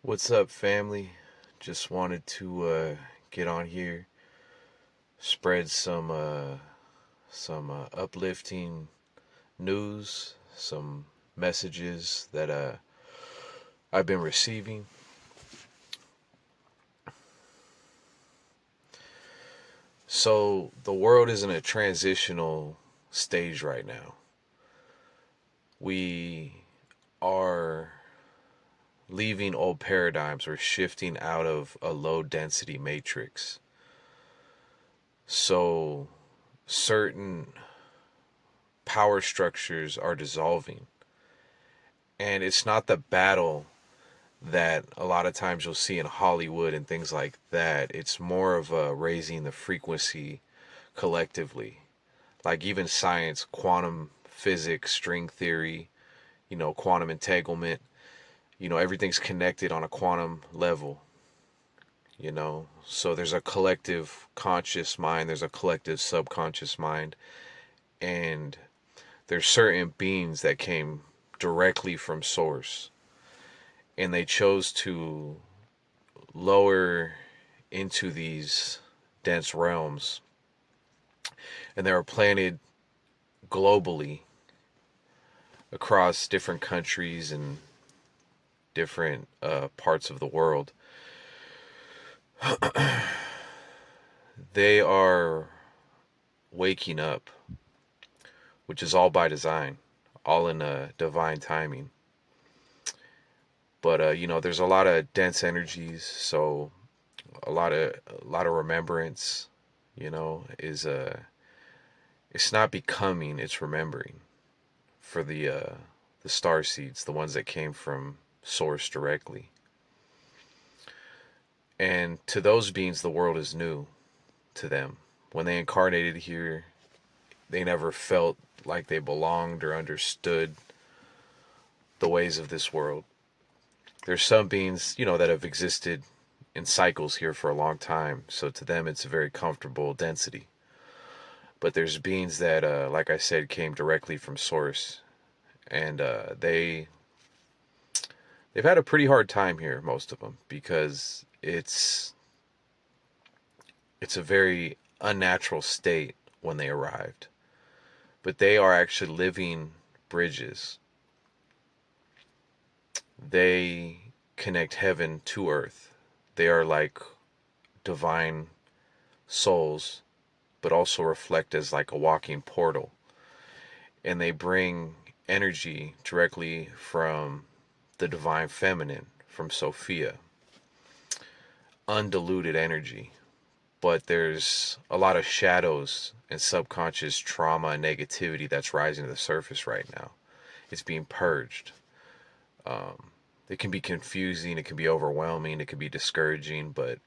What's up, family? Just wanted to get on here, spread some uplifting news, some messages that I've been receiving. So the world is in a transitional stage right now. We are leaving old paradigms. We're shifting out of a low density matrix. So certain power structures are dissolving. And it's not the battle that a lot of times you'll see in Hollywood and things like that. It's more of a raising the frequency collectively. Like even science, quantum physics, string theory, quantum entanglement, everything's connected on a quantum level. So there's a collective conscious mind, there's a collective subconscious mind, and there's certain beings that came directly from source, and they chose to lower into these dense realms, and they were planted globally across different countries and different parts of the world. They are waking up, which is all by design, all in divine timing. But there's a lot of dense energies, so a lot of remembrance, is it's not becoming, it's remembering for the star seeds, the ones that came from source directly. And to those beings, the world is new to them. When they incarnated here, they never felt like they belonged or understood the ways of this world. There's some beings, that have existed in cycles here for a long time, so to them it's a very comfortable density. But there's beings that, like I said, came directly from source, and they've had a pretty hard time here, most of them, because it's a very unnatural state when they arrived. But they are actually living bridges. They connect heaven to earth. They are like divine souls, but also reflect as like a walking portal. And they bring energy directly from the divine feminine, from Sophia. Undiluted energy. But there's a lot of shadows and subconscious trauma and negativity that's rising to the surface right now. It's being purged. It can be confusing, it can be overwhelming, it can be discouraging, but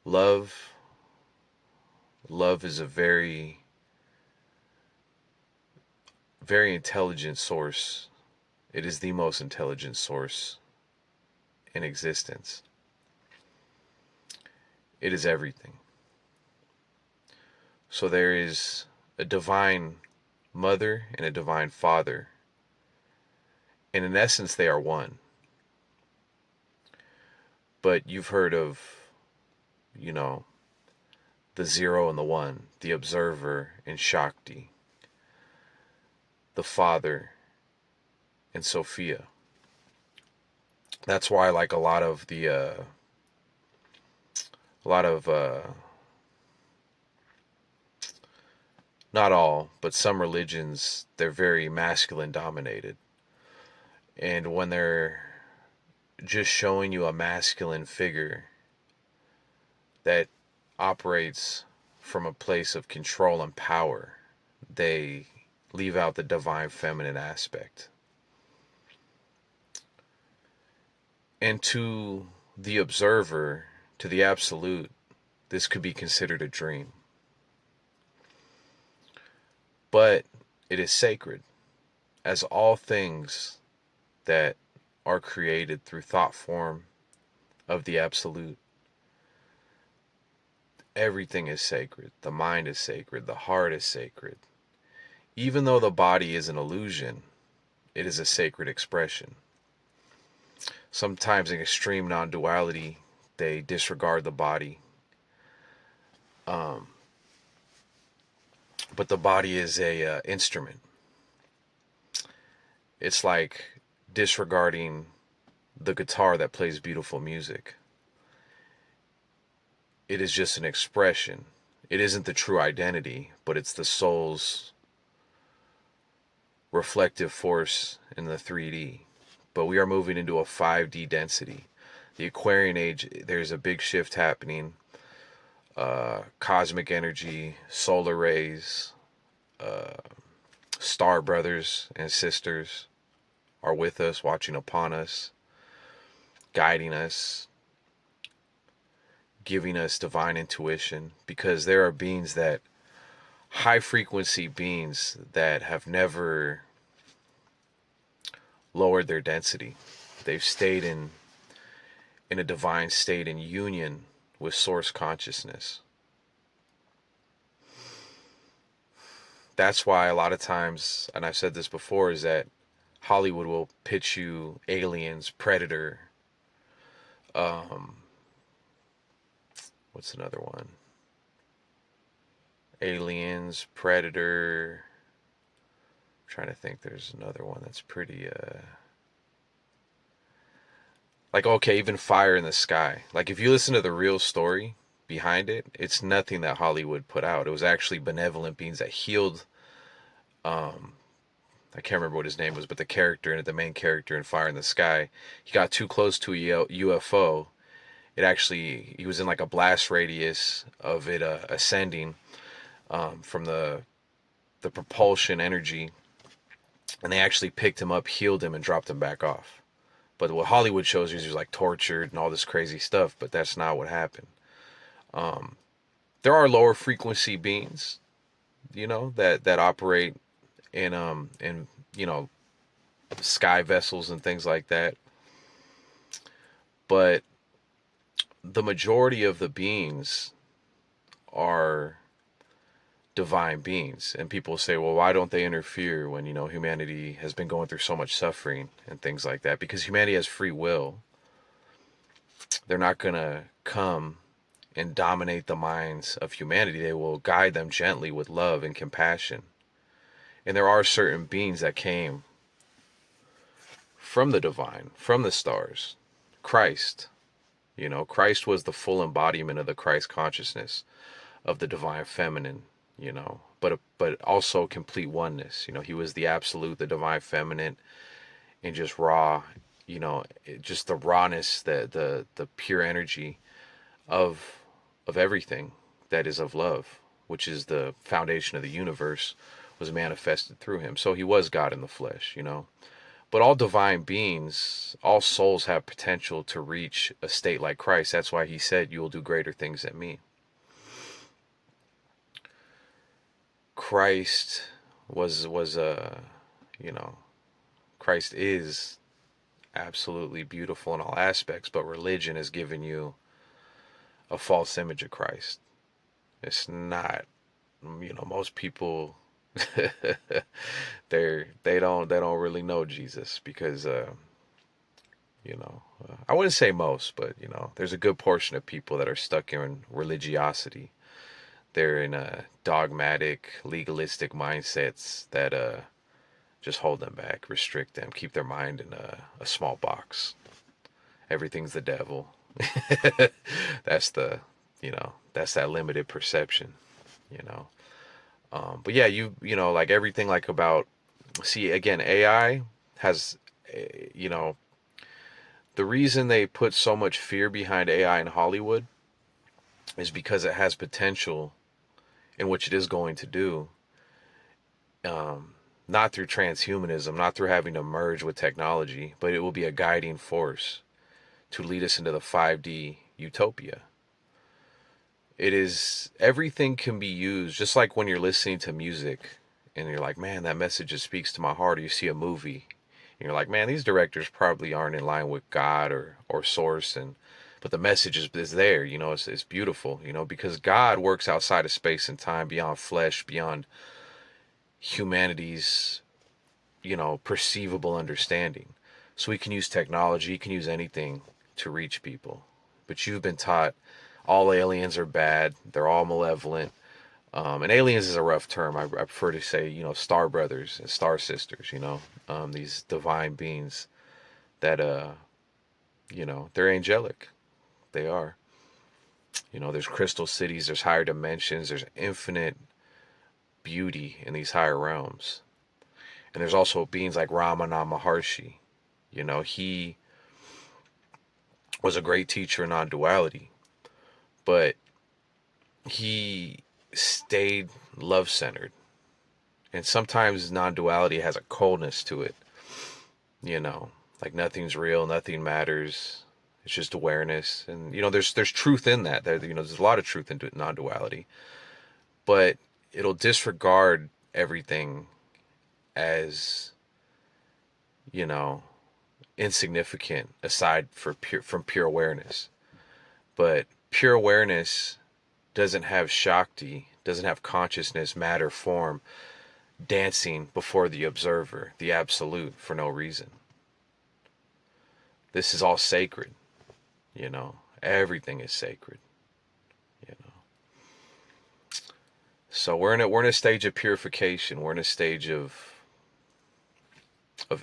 love love is a very very intelligent source. It is the most intelligent source in existence. It is everything. So there is a divine mother and a divine father, and in essence they are one. But you've heard of, you know, the zero and the one, the observer and Shakti, the father and Sophia. That's why, like, a lot of not all, but some religions, they're very masculine dominated. And when they're just showing you a masculine figure that operates from a place of control and power, they leave out the divine feminine aspect. And to the observer, to the absolute, this could be considered a dream. But it is sacred, as all things that are created through thought form of the absolute. Everything is sacred. The mind is sacred. The heart is sacred. Even though the body is an illusion, it is a sacred expression. Sometimes in extreme non-duality, they disregard the body. Um, but the body is a instrument. It's like disregarding the guitar that plays beautiful music. It is just an expression. It isn't the true identity, but it's the soul's reflective force in the 3D. But we are moving into a 5D density. The Aquarian age, there's a big shift happening. Cosmic energy, solar rays, star brothers and sisters are with us, watching upon us, guiding us, giving us divine intuition, because there are beings that, high frequency beings that have never lowered their density. They've stayed in a divine state in union with source consciousness. That's why a lot of times, and I've said this before, is that Hollywood will pitch you Aliens, Predator, what's another one? Aliens, Predator. I'm trying to think, there's another one that's pretty like, okay, even Fire in the Sky. Like, if you listen to the real story behind it, it's nothing that Hollywood put out. It was actually benevolent beings that healed. I can't remember what his name was, but the main character in Fire in the Sky, he got too close to a UFO. He was in like a blast radius of it ascending from the propulsion energy, and they actually picked him up, healed him, and dropped him back off. But what Hollywood shows you is he was like tortured and all this crazy stuff, but that's not what happened. There are lower frequency beings, that operate in sky vessels and things like that. But the majority of the beings are divine beings, and people say, well, why don't they interfere when humanity has been going through so much suffering and things like that? Because humanity has free will. They're not gonna come and dominate the minds of humanity. They will guide them gently with love and compassion. And there are certain beings that came from the divine, from the stars. Christ, Christ was the full embodiment of the Christ consciousness, of the divine feminine, but also complete oneness. He was the absolute, the divine feminine, and just raw, just the rawness, the pure energy of everything that is of love, which is the foundation of the universe, was manifested through him. So he was God in the flesh, But all divine beings, all souls have potential to reach a state like Christ. That's why he said, you will do greater things than me. Christ Christ is absolutely beautiful in all aspects, but religion has given you a false image of Christ. It's not, most people they don't really know Jesus, because I wouldn't say most, but there's a good portion of people that are stuck in religiosity. They're in dogmatic, legalistic mindsets that just hold them back, restrict them, keep their mind in a small box. Everything's the devil. That's that's that limited perception, But yeah, like everything, like about, see, again, AI has, the reason they put so much fear behind AI in Hollywood is because it has potential in which it is going to do, not through transhumanism, not through having to merge with technology, but it will be a guiding force to lead us into the 5D utopia. It is, everything can be used, just like when you're listening to music and you're like, man, that message just speaks to my heart. Or you see a movie and you're like, man, these directors probably aren't in line with God or source, but the message is there, it's beautiful, because God works outside of space and time, beyond flesh, beyond humanity's, perceivable understanding. So we can use technology, you can use anything to reach people. But you've been taught all aliens are bad, they're all malevolent. And aliens is a rough term. I prefer to say, star brothers and star sisters, these divine beings that, they're angelic. They are. There's crystal cities, there's higher dimensions, there's infinite beauty in these higher realms. And there's also beings like Ramana Maharshi. He was a great teacher in non-duality, but he stayed love-centered. And sometimes non-duality has a coldness to it, like nothing's real, nothing matters. It's just awareness. And, there's truth in that. There's a lot of truth in non-duality, but it'll disregard everything as, you know, insignificant aside from pure awareness. But pure awareness doesn't have Shakti, doesn't have consciousness, matter, form, dancing before the observer, the absolute, for no reason. This is all sacred, everything is sacred, you know. So we're in a stage of purification. We're in a stage of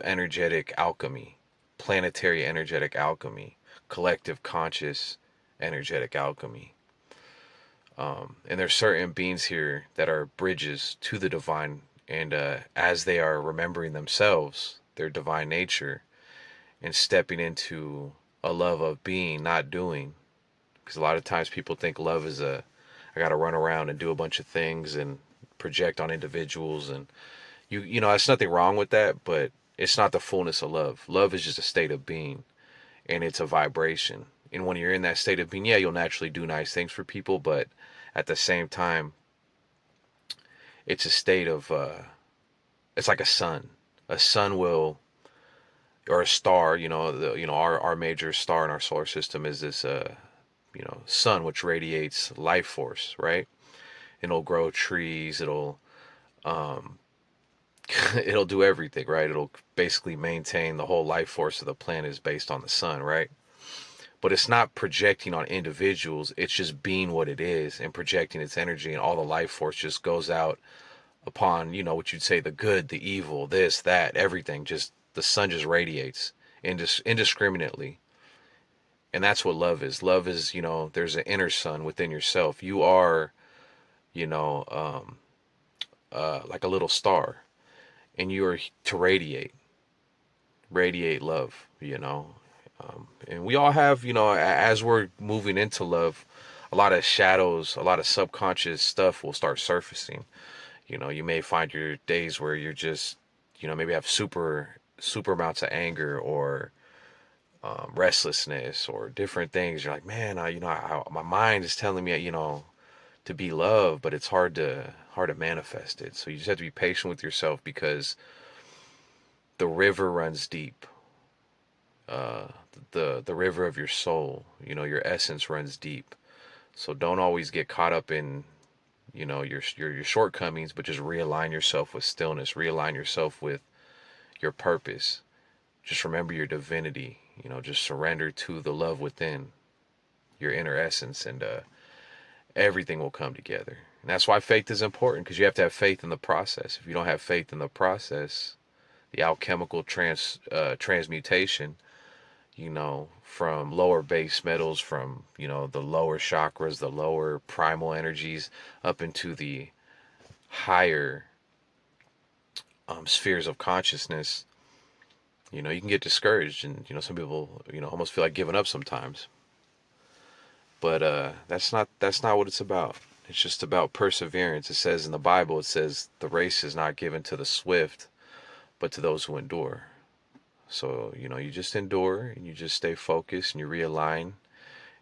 energetic alchemy, planetary energetic alchemy, collective conscious energetic alchemy. And there's certain beings here that are bridges to the divine, and as they are remembering themselves, their divine nature, and stepping into a love of being, not doing. Because a lot of times people think love is I got to run around and do a bunch of things and project on individuals, and there's nothing wrong with that, but it's not the fullness of love. Love is just a state of being, and it's a vibration. And when you're in that state of being, yeah, you'll naturally do nice things for people, but at the same time, it's a state of it's like a sun. A sun will, or a star. Our major star in our solar system is this sun, which radiates life force, right? It'll grow trees. It'll um, it'll do everything, right? It'll basically maintain the whole life force of the planet is based on the sun, right? But it's not projecting on individuals. It's just being what it is and projecting its energy, and all the life force just goes out upon, what you'd say, the good, the evil, this, that, everything. Just the sun just radiates indiscriminately. And that's what love is. Love is, there's an inner sun within yourself. You are, you know, um, like a little star, and you are to radiate love, and we all have, as we're moving into love, a lot of shadows, a lot of subconscious stuff will start surfacing. You may find your days where you're just, maybe have super amounts of anger, or restlessness, or different things. You're like, man, my mind is telling me, to be loved, but it's hard to manifest it. So you just have to be patient with yourself, because the river runs deep. Uh, the river of your soul, your essence runs deep. So don't always get caught up in, your shortcomings, but just realign yourself with stillness, realign yourself with your purpose. Just remember your divinity, just surrender to the love within your inner essence, and everything will come together. And that's why faith is important, because you have to have faith in the process. If you don't have faith in the process, the alchemical transmutation, from lower base metals, from, the lower chakras, the lower primal energies, up into the higher spheres of consciousness, you can get discouraged, and, some people, almost feel like giving up sometimes. But that's not what it's about. It's just about perseverance. It says in the Bible, it says the race is not given to the swift, but to those who endure. So, you just endure, and you just stay focused, and you realign.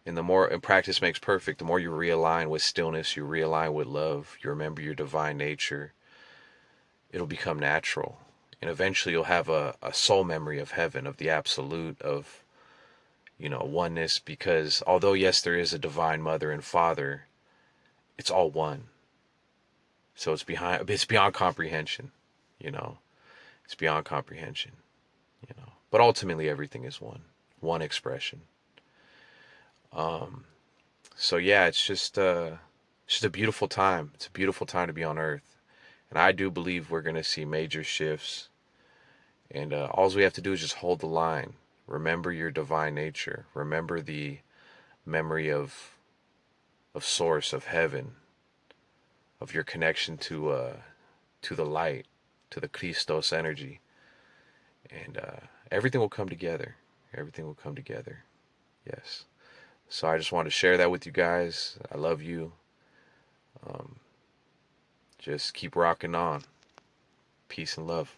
And practice makes perfect, the more you realign with stillness, you realign with love, you remember your divine nature, it'll become natural. And eventually you'll have a soul memory of heaven, of the absolute, of, oneness, because although, yes, there is a divine mother and father, it's all one. So it's beyond comprehension, you know, it's beyond comprehension, you know. but ultimately everything is one expression. So yeah, it's just a beautiful time. It's a beautiful time to be on Earth, and I do believe we're gonna see major shifts. And all we have to do is just hold the line. Remember your divine nature. Remember the memory of source, of heaven, of your connection to the light, to the Christos energy, and everything will come together. Everything will come together. Yes. So I just wanted to share that with you guys. I love you. Just keep rocking on. Peace and love.